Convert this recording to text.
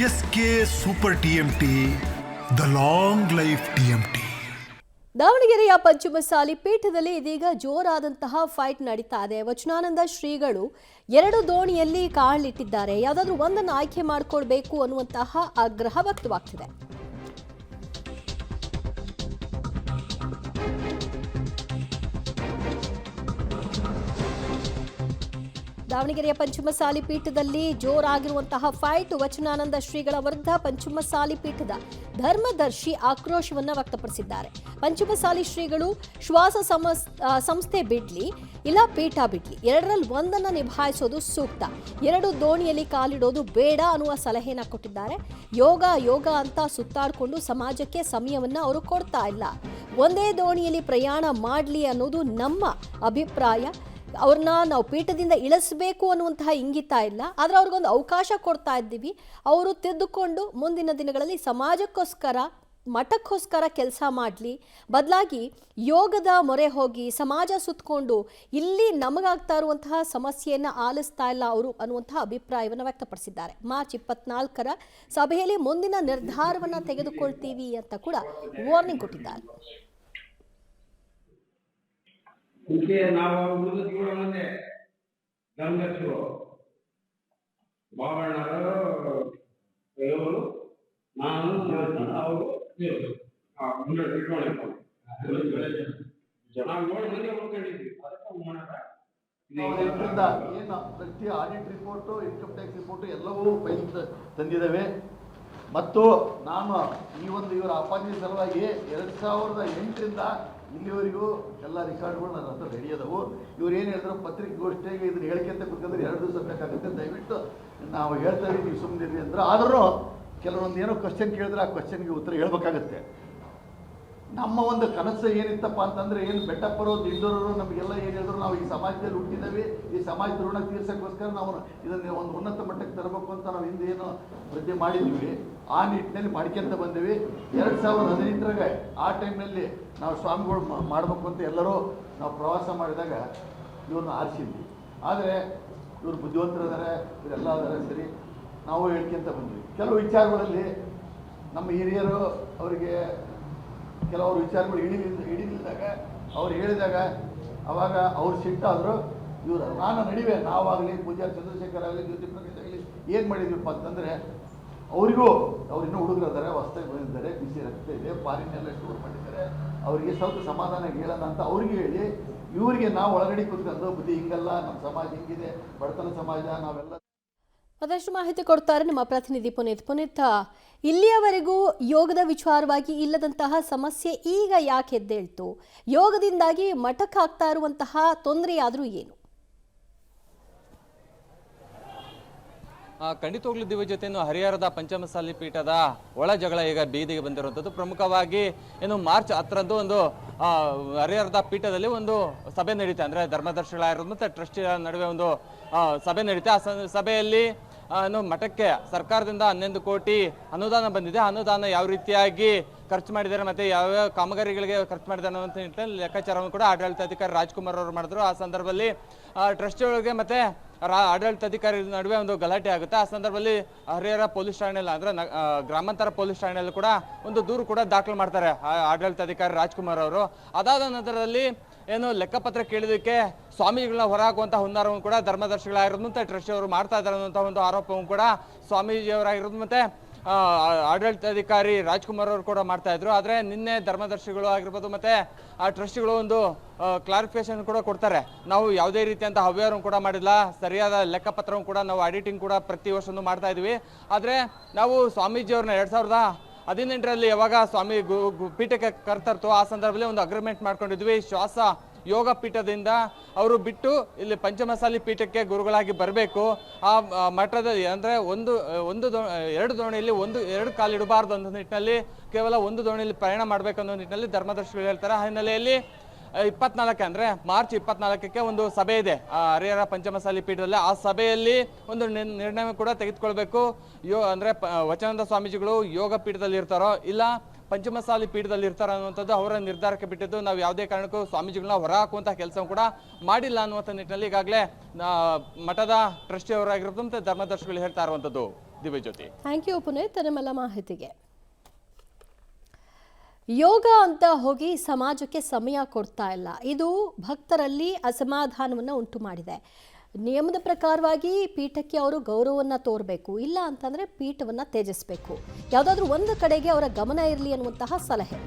SK super TMT, the long life TMT. ದಾವಣಗೆರೆಯ ಪಂಚಮಸಾಲಿ ಪೀಠದಲ್ಲಿ ಇದೀಗ ಜೋರಾದಂತಹ ಫೈಟ್ ನಡೀತಾ ಇದೆ. ವಚನಾನಂದ ಶ್ರೀಗಳು 2 ದೋಣಿಯಲ್ಲಿ ಕಾಲಿಟ್ಟಿದ್ದಾರೆ. ಯಾವುದಾದ್ರೂ ಒಂದನ್ನು ಆಯ್ಕೆ ಮಾಡಿಕೊಳ್ಬೇಕು ಅನ್ನುವಂತಹ ಆಗ್ರಹ ವ್ಯಕ್ತವಾಗ್ತಿದೆ. ದಾವಣಗೆರೆಯ ಪಂಚಮಸಾಲಿ ಪೀಠದಲ್ಲಿ ಜೋರಾಗಿರುವಂತಹ ಫೈಟ್. ವಚನಾನಂದ ಶ್ರೀಗಳ ವಿರುದ್ಧ ಪಂಚಮಸಾಲಿ ಪೀಠದ ಧರ್ಮದರ್ಶಿ ಆಕ್ರೋಶವನ್ನು ವ್ಯಕ್ತಪಡಿಸಿದ್ದಾರೆ. ಪಂಚಮಸಾಲಿ ಶ್ರೀಗಳು ಶ್ವಾಸ ಸಂಸ್ಥೆ ಬಿಡ್ಲಿ ಇಲ್ಲ ಪೀಠ ಬಿಡ್ಲಿ, 2ರಲ್ಲಿ ಒಂದನ್ನು ನಿಭಾಯಿಸೋದು ಸೂಕ್ತ. 2 ದೋಣಿಯಲ್ಲಿ ಕಾಲಿಡೋದು ಬೇಡ ಅನ್ನುವ ಸಲಹೆಯನ್ನು ಕೊಟ್ಟಿದ್ದಾರೆ. ಯೋಗ ಅಂತ ಸುತ್ತಾಡಿಕೊಂಡು ಸಮಾಜಕ್ಕೆ ಸಮಯವನ್ನು ಅವರು ಕೊಡ್ತಾ ಇಲ್ಲ. ಒಂದೇ ದೋಣಿಯಲ್ಲಿ ಪ್ರಯಾಣ ಮಾಡಲಿ ಅನ್ನೋದು ನಮ್ಮ ಅಭಿಪ್ರಾಯ. ಅವ್ರನ್ನ ನಾವು ಪೀಠದಿಂದ ಇಳಿಸಬೇಕು ಅನ್ನುವಂತಹ ಇಂಗಿತ ಇಲ್ಲ, ಆದರೆ ಅವ್ರಿಗೊಂದು ಅವಕಾಶ ಕೊಡ್ತಾ ಇದ್ದೀವಿ. ಅವರು ತಿದ್ದುಕೊಂಡು ಮುಂದಿನ ದಿನಗಳಲ್ಲಿ ಸಮಾಜಕ್ಕೋಸ್ಕರ ಮಠಕ್ಕೋಸ್ಕರ ಕೆಲಸ ಮಾಡಲಿ, ಬದಲಾಗಿ ಯೋಗದ ಮೊರೆ ಹೋಗಿ ಸಮಾಜ ಸುತ್ತಕೊಂಡು ಇಲ್ಲಿ ನಮಗಾಗ್ತಾ ಇರುವಂತಹ ಸಮಸ್ಯೆಯನ್ನು ಆಲಿಸ್ತಾ ಇಲ್ಲ ಅವರು ಅನ್ನುವಂತಹ ಅಭಿಪ್ರಾಯವನ್ನು ವ್ಯಕ್ತಪಡಿಸಿದ್ದಾರೆ. ಮಾರ್ಚ್ 24ರ ಸಭೆಯಲ್ಲಿ ಮುಂದಿನ ನಿರ್ಧಾರವನ್ನು ತೆಗೆದುಕೊಳ್ತೀವಿ ಅಂತ ಕೂಡ ವಾರ್ನಿಂಗ್ ಕೊಟ್ಟಿದ್ದಾರೆ. ಇದಕ್ಕೆ ನಾವು ಉಳಿದ ಜೀವನವನ್ನೇ ಗಂಗಸರು ಬಾಬಣ್ಣರು ಇವರು ನಾನು ಅವರು ನಾವು 7 ಮಂದಿ ಹೋಗ್ಕೊಂಡಿದ್ವಿ. ಏನು ಪ್ರತಿ audit report, income tax report ಎಲ್ಲವೂ ಫೈಲ್ ತಂದಿದ್ದೇವೆ. ಮತ್ತು ನಾನು ಇವರ ಅಪಾರ್ಜಿ ಸಲುವಾಗಿ 2008ರಿಂದ ಇಲ್ಲಿವರೆಗೂ ಎಲ್ಲ ರಿಕಾರ್ಡ್ಗಳು ನನ್ನ ಹತ್ರ ರೆಡಿ ಅದಾವು. ಇವ್ರು ಏನು ಹೇಳಿದ್ರು ಪತ್ರಿಕೆಗೋಷ್ಠಿಗೆ ಇದನ್ನು ಹೇಳಿಕೆ ಅಂತ ಕುತ್ಕೊಂಡ್ರೆ 2 ದಿವಸ ಬೇಕಾಗುತ್ತೆ, ದಯವಿಟ್ಟು ನಾವು ಹೇಳ್ತಾ ಇದ್ದೀವಿ ನೀವು ಸುಮ್ಮನಿರಿ ಅಂದ್ರೆ. ಆದರೂ ಕೆಲವೊಂದು ಏನೋ ಕ್ವಶನ್ ಕೇಳಿದ್ರೆ ಆ ಕ್ವಶನ್ಗೆ ಉತ್ತರ ಹೇಳ್ಬೇಕಾಗತ್ತೆ. ನಮ್ಮ ಒಂದು ಕನಸು ಏನಿತ್ತಪ್ಪ ಅಂತಂದರೆ ಏನು ಬೆಟ್ಟಪ್ಪರು ದಿಂಡೂರರು ನಮಗೆಲ್ಲ ಏನು ಹೇಳಿದ್ರು, ನಾವು ಈ ಸಮಾಜದಲ್ಲಿ ಹುಟ್ಟಿದ್ದೇವೆ, ಈ ಸಮಾಜದ ಋಣ ತೀರ್ಸೋಕ್ಕೋಸ್ಕರ ನಾವು ಇದನ್ನು ಒಂದು ಉನ್ನತ ಮಟ್ಟಕ್ಕೆ ತರಬೇಕು ಅಂತ ನಾವು ಹಿಂದೆ ಏನು ಪ್ರತಿಜ್ಞೆ ಮಾಡಿದ್ವಿ, ಆ ನಿಟ್ಟಿನಲ್ಲಿ ಮಾಡ್ಕೊಂತ ಬಂದೀವಿ. 2018ರಾಗ ಆ ಟೈಮ್ನಲ್ಲಿ ನಾವು ಸ್ವಾಮಿಗಳು ಮಾಡಬೇಕು ಅಂತ ಎಲ್ಲರೂ ನಾವು ಪ್ರವಾಸ ಮಾಡಿದಾಗ ಇವ್ರನ್ನ ಆರಿಸಿದ್ವಿ. ಆದರೆ ಇವರು ಬುದ್ಧಿವಂತರಿದ್ದಾರೆ, ಇವರೆಲ್ಲ ಅದಾರೆ, ಸರಿ ನಾವು ಹೇಳ್ಕೊಂತ ಬಂದ್ವಿ. ಕೆಲವು ವಿಚಾರಗಳಲ್ಲಿ ನಮ್ಮ ಹಿರಿಯರು ಅವರಿಗೆ ಕೆಲವರು ವಿಚಾರಗಳು ಹಿಡಿಲಿದ್ದಾಗ ಅವ್ರು ಹೇಳಿದಾಗ ಅವಾಗ ಅವ್ರು ಸಿಟ್ಟಾದರು. ಇವರು ನಾನು ನಡಿವೆ ನಾವಾಗಲಿ ಪೂಜಾರಿ ಚಂದ್ರಶೇಖರ್ ಆಗಲಿ ಜ್ಯೋತಿ ಪ್ರಕಾಶ್ ಆಗಲಿ ಏನು ಮಾಡಿದ್ವಿಪ್ಪ ಅಂತಂದರೆ ಅವರಿಗೂ ಅವ್ರು ಇನ್ನೂ ಹುಡುಗರು ಇದ್ದಾರೆ, ಹೊಸದಾಗಿ ಬಂದಿದ್ದಾರೆ, ಬಿಸಿ ರಕ್ತ ಇದೆ, ಫಾರಿನೆಲ್ಲ ಟೂರ್ ಮಾಡಿದ್ದಾರೆ, ಅವರಿಗೆ ಸ್ವಲ್ಪ ಸಮಾಧಾನ ಹೇಳೋಣ ಅಂತ ಅವ್ರಿಗೆ ಹೇಳಿ ಇವರಿಗೆ ನಾವು ಒಳಗಡೆ ಕೂತ್ಕೊಂಡು ಬುದ್ಧಿ ಹಿಂಗಲ್ಲ, ನಮ್ಮ ಸಮಾಜ ಹಿಂಗಿದೆ, ಬಡತನ ಸಮಾಜ, ನಾವೆಲ್ಲ ಮತ್ತಷ್ಟು ಮಾಹಿತಿ ಕೊಡ್ತಾರೆ ನಮ್ಮ ಪ್ರತಿನಿಧಿ ಪುನೀತ್. ಇಲ್ಲಿಯವರೆಗೂ ಯೋಗದ ವಿಚಾರವಾಗಿ ಇಲ್ಲದಂತಹ ಸಮಸ್ಯೆ ಈಗ ಯಾಕೆ ಎದ್ದೇಳ್ತು? ಯೋಗದಿಂದಾಗಿ ಮಠಕ್ಕಾಗ್ತಾ ಇರುವಂತಹ ತೊಂದರೆಯಾದರೂ ಏನು? ಖಂಡಿತವಾಗ್ಲೂ ದಿವ್ಯ ಜೊತೆಯನ್ನು ಹರಿಹರದ ಪಂಚಮಸಾಲಿ ಪೀಠದ ಒಳ ಜಗಳ ಈಗ ಬೀದಿಗೆ ಬಂದಿರುವಂಥದ್ದು. ಪ್ರಮುಖವಾಗಿ ಏನು ಮಾರ್ಚ್ 10ರಂದು ಒಂದು ಹರಿಹರದ ಪೀಠದಲ್ಲಿ ಒಂದು ಸಭೆ ನಡೀತೆ, ಅಂದರೆ ಧರ್ಮದರ್ಶಿಗಳಾಗಿರೋದು ಮತ್ತು ಟ್ರಸ್ಟಿಗಳ ನಡುವೆ ಒಂದು ಸಭೆ ನಡೀತೆ. ಆ ಸಭೆಯಲ್ಲಿ ಮಠಕ್ಕೆ ಸರ್ಕಾರದಿಂದ 11 ಕೋಟಿ ಅನುದಾನ ಬಂದಿದೆ. ಅನುದಾನ ಯಾವ ರೀತಿಯಾಗಿ ಖರ್ಚು ಮಾಡಿದ್ದಾರೆ ಮತ್ತು ಯಾವ್ಯಾವ ಕಾಮಗಾರಿಗಳಿಗೆ ಖರ್ಚು ಮಾಡಿದ್ದಾರೆ ಅನ್ನುವಂಥ ನಿಟ್ಟಿನಲ್ಲಿ ಲೆಕ್ಕಾಚಾರವನ್ನು ಕೂಡ ಆಡಳಿತಾಧಿಕಾರಿ ರಾಜ್ಕುಮಾರ್ ಅವರು ಮಾಡಿದ್ರು. ಆ ಸಂದರ್ಭದಲ್ಲಿ ಟ್ರಸ್ಟಿಗಳಿಗೆ ಮತ್ತು ಆಡಳಿತಾಧಿಕಾರಿ ನಡುವೆ ಒಂದು ಗಲಾಟೆ ಆಗುತ್ತೆ. ಆ ಸಂದರ್ಭದಲ್ಲಿ ಹರಿಹರ ಪೊಲೀಸ್ ಠಾಣೆಯಲ್ಲಿ ಅಂದರೆ ಗ್ರಾಮಾಂತರ ಪೊಲೀಸ್ ಠಾಣೆಯಲ್ಲಿ ಕೂಡ ಒಂದು ದೂರು ಕೂಡ ದಾಖಲು ಮಾಡ್ತಾರೆ ಆಡಳಿತಾಧಿಕಾರಿ ರಾಜ್ಕುಮಾರ್ ಅವರು. ಅದಾದ ನಂತರದಲ್ಲಿ ಏನು ಲೆಕ್ಕಪತ್ರ ಕೇಳಿದಕ್ಕೆ ಸ್ವಾಮೀಜಿಗಳನ್ನ ಹೊರಹಾಕುವಂಥ ಹುನ್ನಾರವನ್ನು ಕೂಡ ಧರ್ಮದರ್ಶಿಗಳಾಗಿರೋದು ಮತ್ತು ಟ್ರಸ್ಟಿ ಅವರು ಮಾಡ್ತಾ ಇದ್ದಾರೆ ಅನ್ನುವಂಥ ಒಂದು ಆರೋಪವನ್ನು ಕೂಡ ಸ್ವಾಮೀಜಿಯವರಾಗಿರೋದು ಮತ್ತು ಆಡಳಿತಾಧಿಕಾರಿ ರಾಜ್ಕುಮಾರ್ ಅವರು ಕೂಡ ಮಾಡ್ತಾ ಇದ್ರು. ಆದರೆ ನಿನ್ನೆ ಧರ್ಮದರ್ಶಿಗಳು ಆಗಿರ್ಬೋದು ಮತ್ತು ಆ ಟ್ರಸ್ಟಿಗಳು ಒಂದು ಕ್ಲಾರಿಫಿಕೇಶನ್ ಕೂಡ ಕೊಡ್ತಾರೆ. ನಾವು ಯಾವುದೇ ರೀತಿಯಂಥ ಅವ್ಯವಹಾರವನ್ನು ಕೂಡ ಮಾಡಿಲ್ಲ, ಸರಿಯಾದ ಲೆಕ್ಕಪತ್ರವನ್ನು ಕೂಡ ನಾವು ಆಡಿಟಿಂಗ್ ಕೂಡ ಪ್ರತಿ ವರ್ಷವೂ ಮಾಡ್ತಾ ಇದ್ವಿ. ಆದರೆ ನಾವು ಸ್ವಾಮೀಜಿಯವ್ರನ್ನ 2018ರಲ್ಲಿ ಯಾವಾಗ ಸ್ವಾಮಿ ಪೀಠಕ್ಕೆ ಕರ್ತರ್ತೋ ಆ ಸಂದರ್ಭದಲ್ಲಿ ಒಂದು ಅಗ್ರಿಮೆಂಟ್ ಮಾಡ್ಕೊಂಡಿದ್ವಿ. ಶ್ವಾಸ ಯೋಗ ಪೀಠದಿಂದ ಅವರು ಬಿಟ್ಟು ಇಲ್ಲಿ ಪಂಚಮಸಾಲಿ ಪೀಠಕ್ಕೆ ಗುರುಗಳಾಗಿ ಬರಬೇಕು. ಆ ಮಠದ ಅಂದರೆ 2 ದೋಣಿಯಲ್ಲಿ 2 ಕಾಲು ಇಡಬಾರ್ದು ಅನ್ನೋ ನಿಟ್ಟಿನಲ್ಲಿ ಕೇವಲ 1 ದೋಣಿಯಲ್ಲಿ ಪ್ರಯಾಣ ಮಾಡಬೇಕು ಅನ್ನೋ ನಿಟ್ಟಿನಲ್ಲಿ ಧರ್ಮದರ್ಶಿಗಳು ಹೇಳ್ತಾರೆ. ಆ ಹಿನ್ನೆಲೆಯಲ್ಲಿ 24 ಅಂದರೆ ಮಾರ್ಚ್ 24ಕ್ಕೆ ಒಂದು ಸಭೆ ಇದೆ ಹರಿಹರ ಪಂಚಮಸಾಲಿ ಪೀಠದಲ್ಲಿ. ಆ ಸಭೆಯಲ್ಲಿ ಒಂದು ನಿರ್ಣಯ ಕೂಡ ತೆಗೆದುಕೊಳ್ಬೇಕು. ಅಂದರೆ ವಚನಾನಂದ ಸ್ವಾಮೀಜಿಗಳು ಯೋಗ ಪೀಠದಲ್ಲಿ ಇರ್ತಾರೋ ಇಲ್ಲ ಪಂಚಮಸಾಲಿ ಪೀಠದಲ್ಲಿ ಇರ್ತಾರೆ ಅನ್ನುವಂಥದ್ದು ಅವರ ನಿರ್ಧಾರಕ್ಕೆ ಬಿಟ್ಟಿದ್ದು. ನಾವು ಯಾವುದೇ ಕಾರಣಕ್ಕೂ ಸ್ವಾಮೀಜಿಗಳನ್ನ ಹೊರ ಹಾಕುವಂಥ ಕೆಲಸ ಕೂಡ ಮಾಡಿಲ್ಲ ಅನ್ನುವಂಥ ನಿಟ್ಟಿನಲ್ಲಿ ಈಗಾಗಲೇ ಮಠದ ಟ್ರಸ್ಟಿ ಅವರಾಗಿರೋದು ಮತ್ತು ಧರ್ಮದರ್ಶಿಗಳು ಹೇಳ್ತಾ ಇರುವಂಥದ್ದು. ದಿವ್ಯಜ್ಯೋತಿ. ಥ್ಯಾಂಕ್ ಯು ಪುನೀತ್ ನಿಮ್ಮೆಲ್ಲ ಮಾಹಿತಿಗೆ. ಯೋಗ ಅಂತ ಹೋಗಿ ಸಮಾಜಕ್ಕೆ ಸಮಯ ಕೊಡ್ತಾ ಇಲ್ಲ, ಇದು ಭಕ್ತರಲ್ಲಿ ಅಸಮಾಧಾನವನ್ನು ಉಂಟು ಮಾಡಿದೆ. ನಿಯಮದ ಪ್ರಕಾರವಾಗಿ ಪೀಠಕ್ಕೆ ಅವರು ಗೌರವವನ್ನು ತೋರಬೇಕು, ಇಲ್ಲ ಅಂತಂದರೆ ಪೀಠವನ್ನು ತ್ಯಜಿಸಬೇಕು, ಯಾವುದಾದ್ರೂ ಒಂದು ಕಡೆಗೆ ಅವರ ಗಮನ ಇರಲಿ ಅನ್ನುವಂತಹ ಸಲಹೆ.